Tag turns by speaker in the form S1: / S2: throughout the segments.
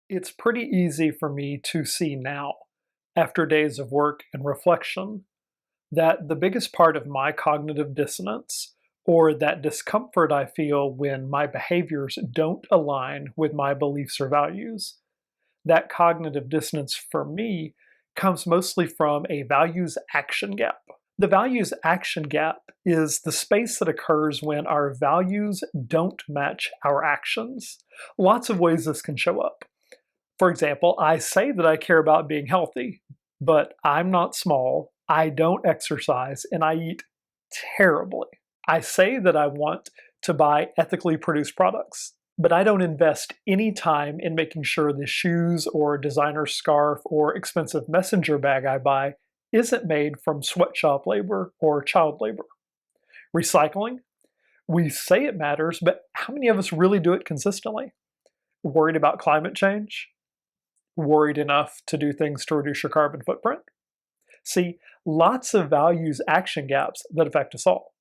S1: It's pretty easy for me to see now, after days of work and reflection, that the biggest part of my cognitive dissonance, or that discomfort I feel when my behaviors don't align with my beliefs or values, that cognitive dissonance for me comes mostly from a values action gap. The values action gap is the space that occurs when our values don't match our actions. Lots of ways this can show up. For example, I say that I care about being healthy, but I'm not small, I don't exercise, and I eat terribly. I say that I want to buy ethically produced products, but I don't invest any time in making sure the shoes or designer scarf or expensive messenger bag I buy isn't made from sweatshop labor or child labor. Recycling, we say it matters, but how many of us really do it consistently? Worried about climate change? Worried enough to do things to reduce your carbon footprint? See, lots of values action gaps that affect us all.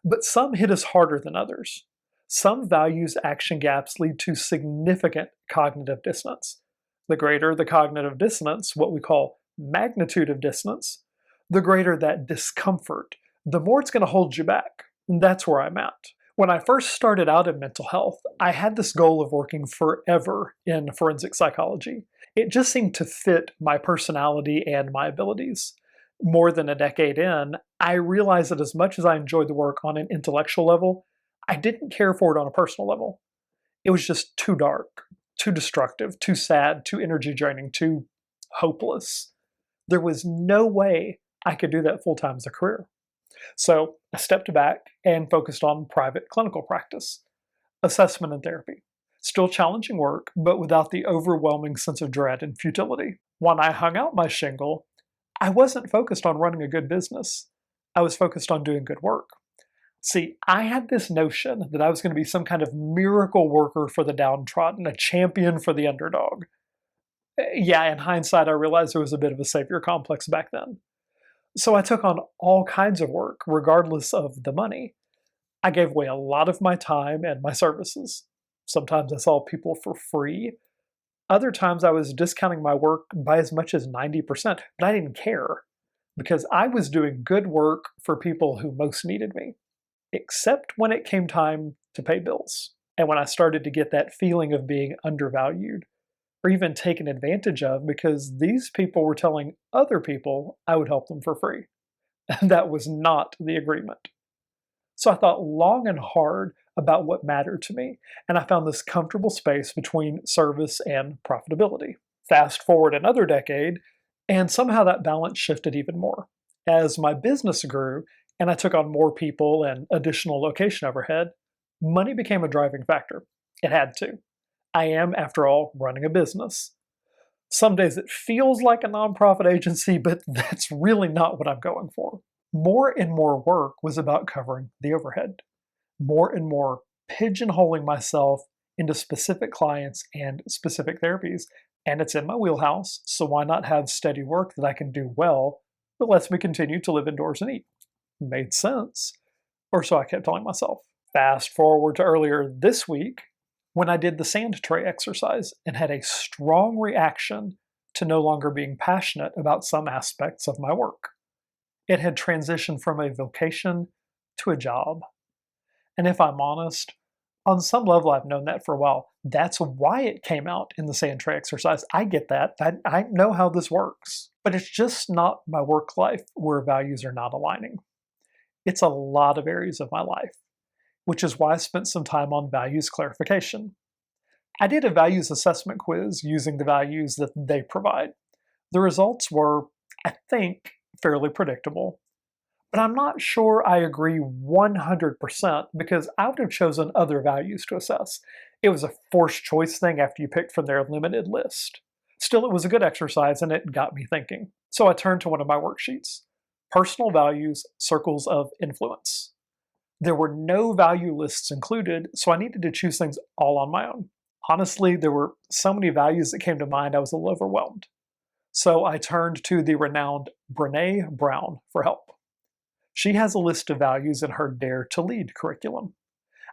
S1: But some hit us harder than others. Some values action gaps lead to significant cognitive dissonance. The greater the cognitive dissonance, what we call magnitude of dissonance, the greater that discomfort, the more it's going to hold you back. And that's where I'm at. When I first started out in mental health, I had this goal of working forever in forensic psychology. It just seemed to fit my personality and my abilities. More than a decade in, I realized that as much as I enjoyed the work on an intellectual level, I didn't care for it on a personal level. It was just too dark, too destructive, too sad, too energy draining, too hopeless. There was no way I could do that full time as a career. So I stepped back and focused on private clinical practice, assessment and therapy. Still challenging work, but without the overwhelming sense of dread and futility. When I hung out my shingle, I wasn't focused on running a good business. I was focused on doing good work. See, I had this notion that I was going to be some kind of miracle worker for the downtrodden, a champion for the underdog. Yeah, in hindsight, I realized there was a bit of a savior complex back then. So I took on all kinds of work, regardless of the money. I gave away a lot of my time and my services. Sometimes I saw people for free. Other times I was discounting my work by as much as 90%, but I didn't care because I was doing good work for people who most needed me, except when it came time to pay bills. And when I started to get that feeling of being undervalued or even taken advantage of because these people were telling other people I would help them for free. And that was not the agreement. So I thought long and hard about what mattered to me, and I found this comfortable space between service and profitability. Fast forward another decade, and somehow that balance shifted even more. As my business grew and I took on more people and additional location overhead, money became a driving factor. It had to. I am, after all, running a business. Some days it feels like a nonprofit agency, but that's really not what I'm going for. More and more work was about covering the overhead. More and more pigeonholing myself into specific clients and specific therapies. And it's in my wheelhouse, so why not have steady work that I can do well that lets me continue to live indoors and eat? Made sense. Or so I kept telling myself. Fast forward to earlier this week, when I did the sand tray exercise and had a strong reaction to no longer being passionate about some aspects of my work. It had transitioned from a vocation to a job. And if I'm honest, on some level I've known that for a while. That's why it came out in the sand tray exercise. I get that. I know how this works. But it's just not my work life where values are not aligning. It's a lot of areas of my life, which is why I spent some time on values clarification. I did a values assessment quiz using the values that they provide. The results were, I think, fairly predictable, but I'm not sure I agree 100% because I would have chosen other values to assess. It was a forced choice thing after you picked from their limited list. Still, it was a good exercise and it got me thinking. So I turned to one of my worksheets, Personal Values, Circles of Influence. There were no value lists included, so I needed to choose things all on my own. Honestly, there were so many values that came to mind, I was a little overwhelmed. So I turned to the renowned Brené Brown for help. She has a list of values in her Dare to Lead curriculum.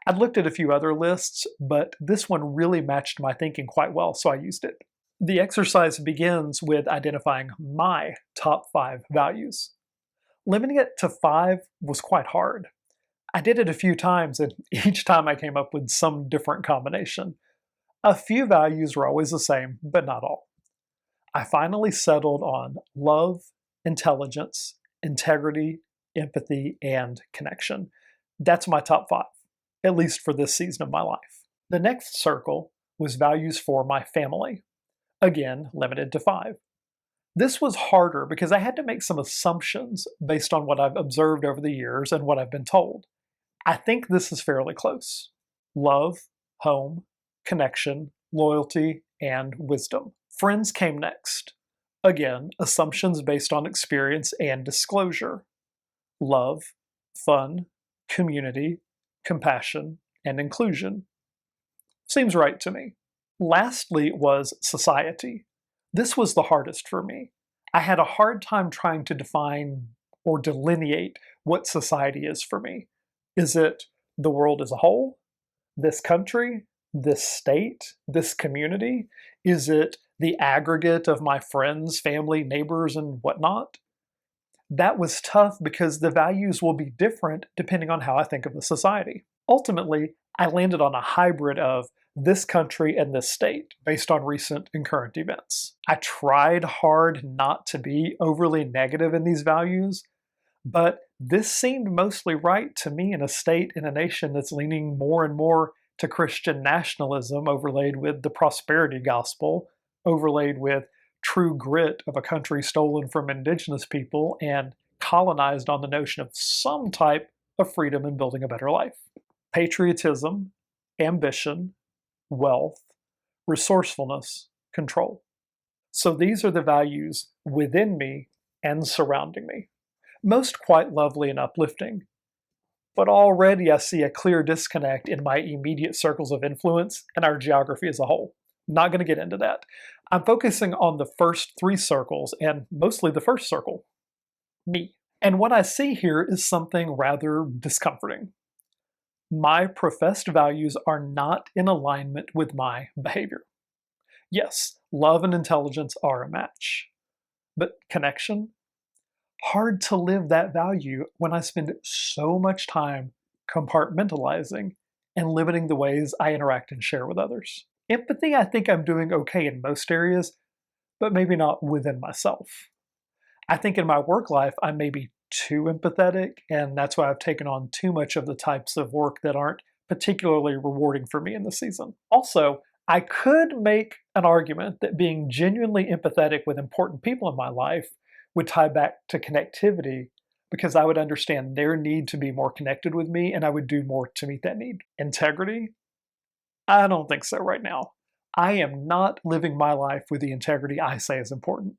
S1: I'd looked at a few other lists, but this one really matched my thinking quite well, so I used it. The exercise begins with identifying my top 5 values. Limiting it to 5 was quite hard. I did it a few times, and each time I came up with some different combination. A few values were always the same, but not all. I finally settled on love, intelligence, integrity, empathy, and connection. That's my top 5, at least for this season of my life. The next circle was values for my family, again, limited to 5. This was harder because I had to make some assumptions based on what I've observed over the years and what I've been told. I think this is fairly close. Love, home, connection, loyalty, and wisdom. Friends came next. Again, assumptions based on experience and disclosure. Love, fun, community, compassion, and inclusion. Seems right to me. Lastly was society. This was the hardest for me. I had a hard time trying to define or delineate what society is for me. Is it the world as a whole? This country? This state? This community? Is it the aggregate of my friends, family, neighbors, and whatnot? That was tough because the values will be different depending on how I think of the society. Ultimately, I landed on a hybrid of this country and this state based on recent and current events. I tried hard not to be overly negative in these values, but this seemed mostly right to me in a state and a nation that's leaning more and more to Christian nationalism overlaid with the prosperity gospel, overlaid with true grit of a country stolen from indigenous people and colonized on the notion of some type of freedom and building a better life. Patriotism, ambition, wealth, resourcefulness, control. So these are the values within me and surrounding me. Most quite lovely and uplifting. But already I see a clear disconnect in my immediate circles of influence and our geography as a whole. Not going to get into that. I'm focusing on the first 3 circles, and mostly the first circle, me. And what I see here is something rather discomforting. My professed values are not in alignment with my behavior. Yes, love and intelligence are a match. But connection? Hard to live that value when I spend so much time compartmentalizing and limiting the ways I interact and share with others. Empathy, I think I'm doing okay in most areas, but maybe not within myself. I think in my work life, I may be too empathetic, and that's why I've taken on too much of the types of work that aren't particularly rewarding for me in the season. Also, I could make an argument that being genuinely empathetic with important people in my life would tie back to connectivity because I would understand their need to be more connected with me and I would do more to meet that need. Integrity? I don't think so right now. I am not living my life with the integrity I say is important.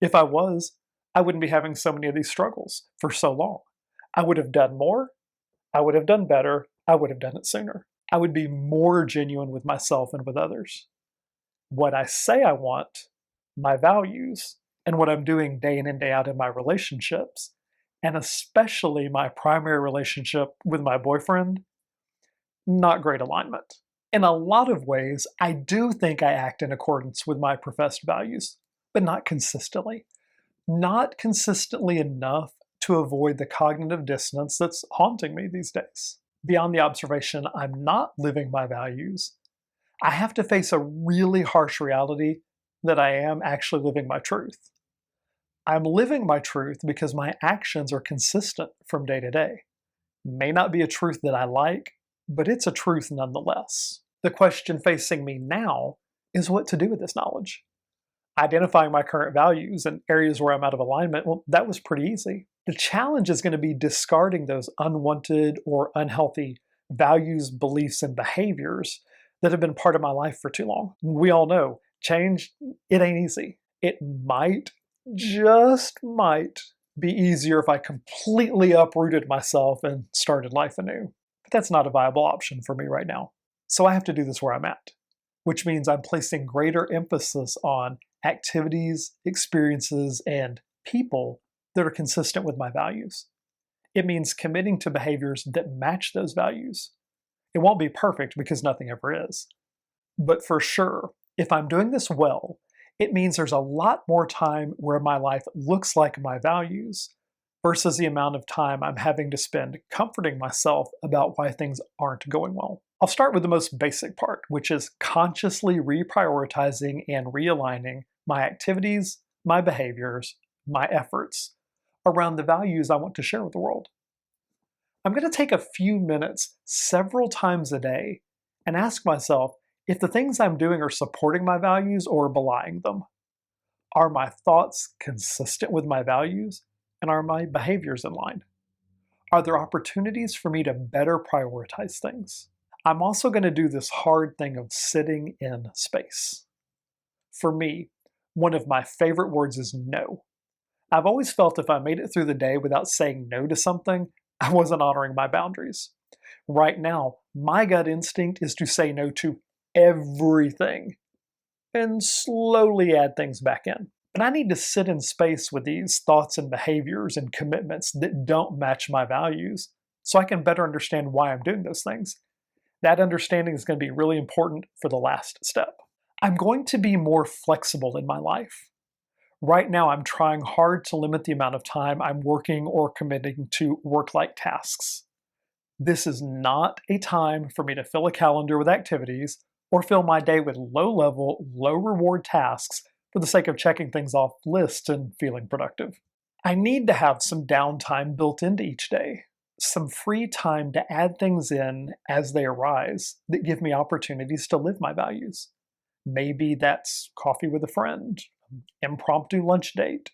S1: If I was, I wouldn't be having so many of these struggles for so long. I would have done more, I would have done better, I would have done it sooner. I would be more genuine with myself and with others. What I say I want, my values, and what I'm doing day in and day out in my relationships, and especially my primary relationship with my boyfriend, not great alignment. In a lot of ways, I do think I act in accordance with my professed values, but not consistently. Not consistently enough to avoid the cognitive dissonance that's haunting me these days. Beyond the observation I'm not living my values, I have to face a really harsh reality that I am actually living my truth. I'm living my truth because my actions are consistent from day to day. May not be a truth that I like, but it's a truth nonetheless. The question facing me now is what to do with this knowledge. Identifying my current values and areas where I'm out of alignment, well, that was pretty easy. The challenge is going to be discarding those unwanted or unhealthy values, beliefs, and behaviors that have been part of my life for too long. We all know change, it ain't easy. It might, just might, be easier if I completely uprooted myself and started life anew. But that's not a viable option for me right now. So I have to do this where I'm at, which means I'm placing greater emphasis on activities, experiences, and people that are consistent with my values. It means committing to behaviors that match those values. It won't be perfect because nothing ever is. But for sure, if I'm doing this well, it means there's a lot more time where my life looks like my values versus the amount of time I'm having to spend comforting myself about why things aren't going well. I'll start with the most basic part, which is consciously reprioritizing and realigning my activities, my behaviors, my efforts around the values I want to share with the world. I'm going to take a few minutes several times a day and ask myself if the things I'm doing are supporting my values or belying them. Are my thoughts consistent with my values? And are my behaviors in line? Are there opportunities for me to better prioritize things? I'm also going to do this hard thing of sitting in space. For me, one of my favorite words is no. I've always felt if I made it through the day without saying no to something, I wasn't honoring my boundaries. Right now, my gut instinct is to say no to everything and slowly add things back in. But I need to sit in space with these thoughts and behaviors and commitments that don't match my values so I can better understand why I'm doing those things. That understanding is going to be really important for the last step. I'm going to be more flexible in my life. Right now, I'm trying hard to limit the amount of time I'm working or committing to work-like tasks. This is not a time for me to fill a calendar with activities or fill my day with low-level, low-reward tasks for the sake of checking things off lists and feeling productive. I need to have some downtime built into each day, some free time to add things in as they arise that give me opportunities to live my values. Maybe that's coffee with a friend, impromptu lunch date,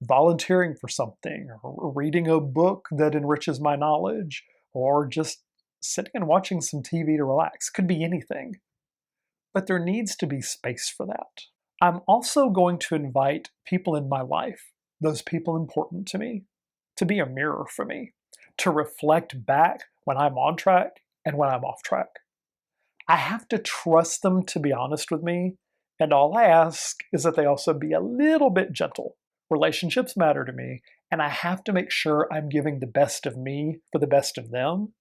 S1: volunteering for something, or reading a book that enriches my knowledge, or just sitting and watching some TV to relax. Could be anything. But there needs to be space for that. I'm also going to invite people in my life, those people important to me, to be a mirror for me, to reflect back when I'm on track and when I'm off track. I have to trust them to be honest with me, and all I ask is that they also be a little bit gentle. Relationships matter to me, and I have to make sure I'm giving the best of me for the best of them,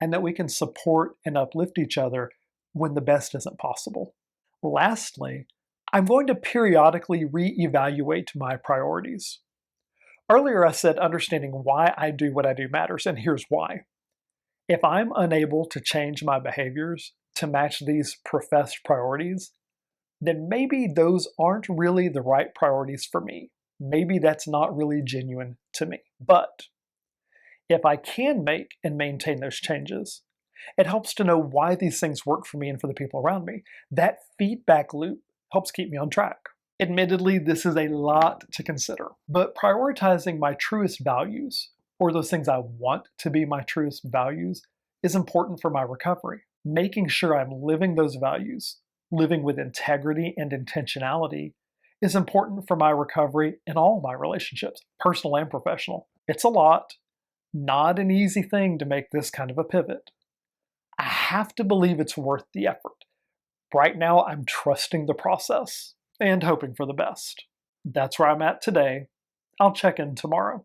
S1: and that we can support and uplift each other when the best isn't possible. Lastly, I'm going to periodically reevaluate my priorities. Earlier I said understanding why I do what I do matters, and here's why. If I'm unable to change my behaviors to match these professed priorities, then maybe those aren't really the right priorities for me. Maybe that's not really genuine to me. But if I can make and maintain those changes, it helps to know why these things work for me and for the people around me. That feedback loop helps keep me on track. Admittedly, this is a lot to consider, but prioritizing my truest values, or those things I want to be my truest values, is important for my recovery. Making sure I'm living those values, living with integrity and intentionality, is important for my recovery in all my relationships, personal and professional. It's a lot, not an easy thing to make this kind of a pivot. I have to believe it's worth the effort. Right now, I'm trusting the process and hoping for the best. That's where I'm at today. I'll check in tomorrow.